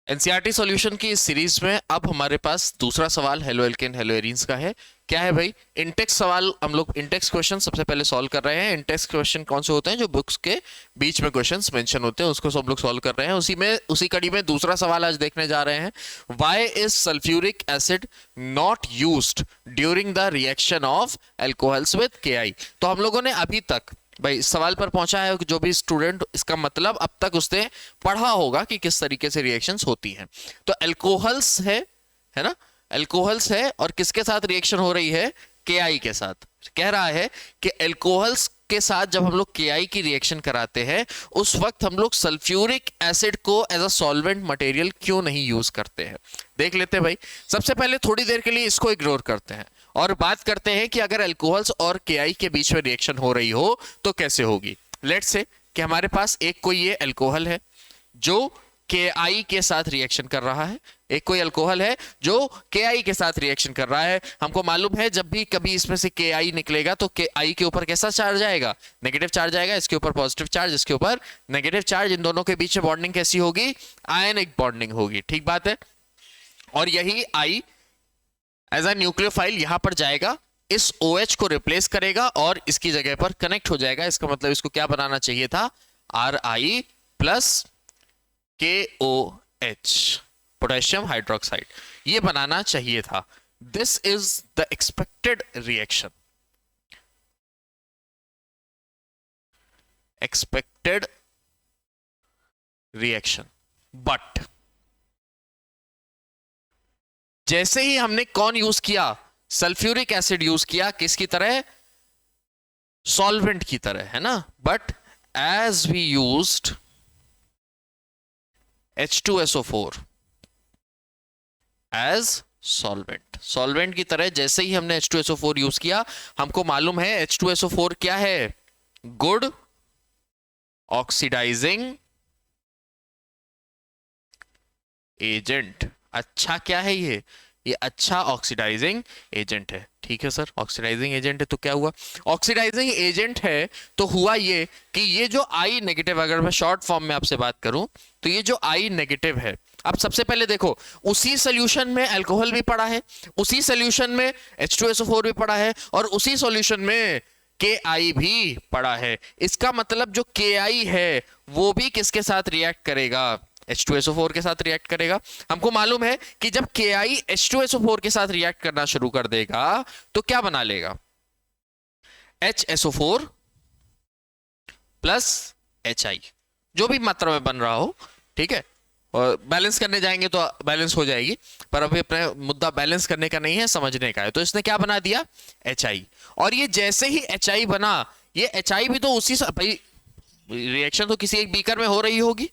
NCERT solution की इस series में अब हमारे पास दूसरा सवाल हेलो एल्केन हेलो एरीन्स का है। क्या है भाई? इंटेक्स सवाल हम लोग इंटेक्स क्वेश्चन सबसे पहले सॉल्व कर रहे हैं। इंटेक्स क्वेश्चन कौन से होते हैं? जो बुक्स के बीच में क्वेश्चंस मेंशन होते हैं उसको सब लोग सॉल्व कर रहे हैं। उसी कड़ी में दूसरा सवाल आज देखने जा रहे हैं। Why is sulphuric acid not used during the reaction of alcohols with KI? तो हम लोगों ने अभी तक भाई सवाल पर पहुंचा है जो भी स्टूडेंट, इसका मतलब अब तक उसने पढ़ा होगा कि किस तरीके से रिएक्शंस होती हैं। तो अल्कोहल्स है ना, अल्कोहल्स है और किसके साथ रिएक्शन हो रही है? केआई के साथ। कह रहा है कि अल्कोहल्स के साथ जब हम लोग केआई की रिएक्शन कराते हैं उस वक्त हम लोग सल्फ्यूरिक एसिड को एज अ सॉल्वेंट मटेरियल क्यों नहीं यूज करते हैं, देख लेते हैं भाई। सबसे पहले थोड़ी देर के लिए इसको इग्नोर करते हैं और बात करते हैं कि अगर अल्कोहल्स और केआई के बीच में रिएक्शन हो रही हो तो कैसे होगी। लेट्स से कि हमारे पास एक कोई ये अल्कोहल है जो केआई के साथ रिएक्शन कर रहा है, एक कोई अल्कोहल है जो केआई के साथ रिएक्शन कर रहा है। हमको मालूम है जब भी कभी इसमें से केआई निकलेगा तो केआई के ऊपर कैसा चार्ज आएगा? नेगेटिव चार्ज आएगा। इसके ऊपर पॉजिटिव चार्ज, इसके ऊपर नेगेटिव चार्ज। इन दोनों के बीच में बॉन्डिंग कैसी होगी? आयनिक बॉन्डिंग होगी। ठीक बात है। और यही आई एज अ न्यूक्लियोफाइल यहां पर जाएगा, इस OH को रिप्लेस करेगा और इसकी जगह पर कनेक्ट हो जाएगा। इसका मतलब इसको क्या बनाना चाहिए था? Ri plus KOH, potassium hydroxide, ये बनाना चाहिए था। This is the expected reaction, expected reaction. But जैसे ही हमने कौन यूज किया? सल्फ्यूरिक एसिड यूज किया। किसकी तरह? सॉल्वेंट की तरह, है ना। But as we used H2SO4 as solvent, solvent की तरह जैसे ही हमने H2SO4 यूज किया, हमको मालूम है H2SO4 क्या है? Good oxidising agent. अच्छा क्या है ये अच्छा ऑक्सीडाइजिंग एजेंट है। ठीक है सर, ऑक्सीडाइजिंग एजेंट है तो क्या हुआ? ऑक्सीडाइजिंग एजेंट है तो हुआ ये कि ये जो आई नेगेटिव, अगर मैं शॉर्ट फॉर्म में आपसे बात करूं तो ये जो आई नेगेटिव है, अब सबसे पहले देखो उसी सॉल्यूशन में अल्कोहल भी पड़ा है, उसी सॉल्यूशन में H2SO4 भी पड़ा है और उसी सॉल्यूशन में KI भी पड़ा है। इसका मतलब जो KI है वो भी किसके साथ रिएक्ट करेगा? H2SO4 के साथ रिएक्ट करेगा। हमको मालूम है कि जब KI H2SO4 के साथ रिएक्ट करना शुरू कर देगा तो क्या बना लेगा? HSO4 प्लस HI, जो भी मात्रा में बन रहा हो। ठीक है, और बैलेंस करने जाएंगे तो बैलेंस हो जाएगी, पर अभी अपना मुद्दा बैलेंस करने का नहीं है, समझने का है। तो इसने क्या बना दिया? HI। और ये जैसे ही HI बना, ये HI भी तो उसी भाई रिएक्शन तो किसी एक बीकर में हो रही होगी,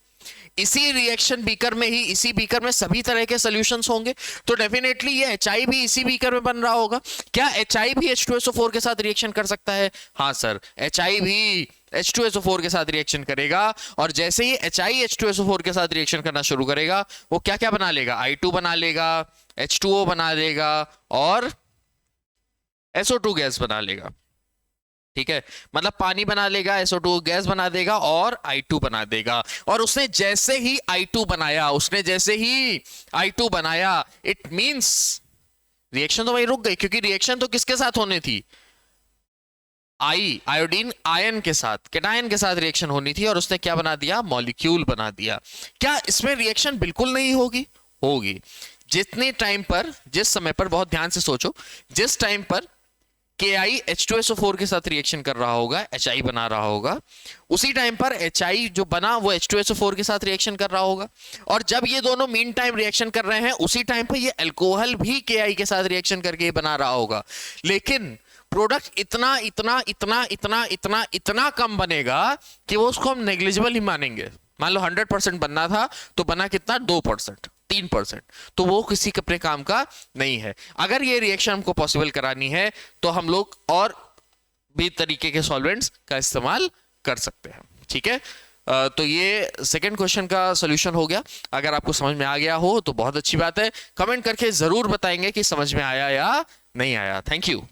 इसी रिएक्शन बीकर में ही, इसी बीकर में सभी तरह के सॉल्यूशंस होंगे, तो डेफिनेटली ये HI भी इसी बीकर में बन रहा होगा। क्या HI भी H2SO4 के साथ रिएक्शन कर सकता है? हाँ सर, HI भी H2SO4 के साथ रिएक्शन करेगा और जैसे ही HI H2SO4 के साथ रिएक्शन करना शुरू करेगा वो क्या क्या बना लेगा? I2 बना लेगा, H2O बना लेगा और SO2 गैस बना लेगा। ठीक है, मतलब पानी बना लेगा, SO2 गैस बना देगा और I2 बना देगा। और उसने जैसे ही I2 बनाया, इट मींस रिएक्शन तो वहीं रुक गई, क्योंकि रिएक्शन तो किसके साथ होनी थी? आयोडीन आयन के साथ, कैटायन के साथ रिएक्शन होनी थी और उसने क्या बना दिया? मॉलिक्यूल बना दिया। क्या इसमें रिएक्शन बिल्कुल नहीं होगी? होगी। जितने टाइम पर, जिस समय पर, बहुत ध्यान से सोचो, जिस टाइम पर KI H2SO4 के साथ रिएक्शन कर रहा होगा, HI बना रहा होगा, उसी टाइम पर HI जो बना वो H2SO4 के साथ रिएक्शन कर रहा होगा। और जब ये दोनों मीन टाइम रिएक्शन कर रहे हैं उसी टाइम पर ये अल्कोहल भी KI के साथ रिएक्शन करके बना रहा होगा। लेकिन प्रोडक्ट इतना इतना इतना इतना इतना इतना कम बनेगा कि वो उसको हम नेग्लिजिबल ही मानेंगे। मान लो 100% बनना था तो बना कितना? 2%, 3%, तो वो किसी अपने काम का नहीं है। अगर ये रिएक्शन हमको पॉसिबल करानी है तो हम लोग और भी तरीके के सॉल्वेंट्स का इस्तेमाल कर सकते हैं। ठीक है, तो ये सेकंड क्वेश्चन का सॉल्यूशन हो गया। अगर आपको समझ में आ गया हो तो बहुत अच्छी बात है, कमेंट करके जरूर बताएंगे कि समझ में आया या नहीं आया। Thank you.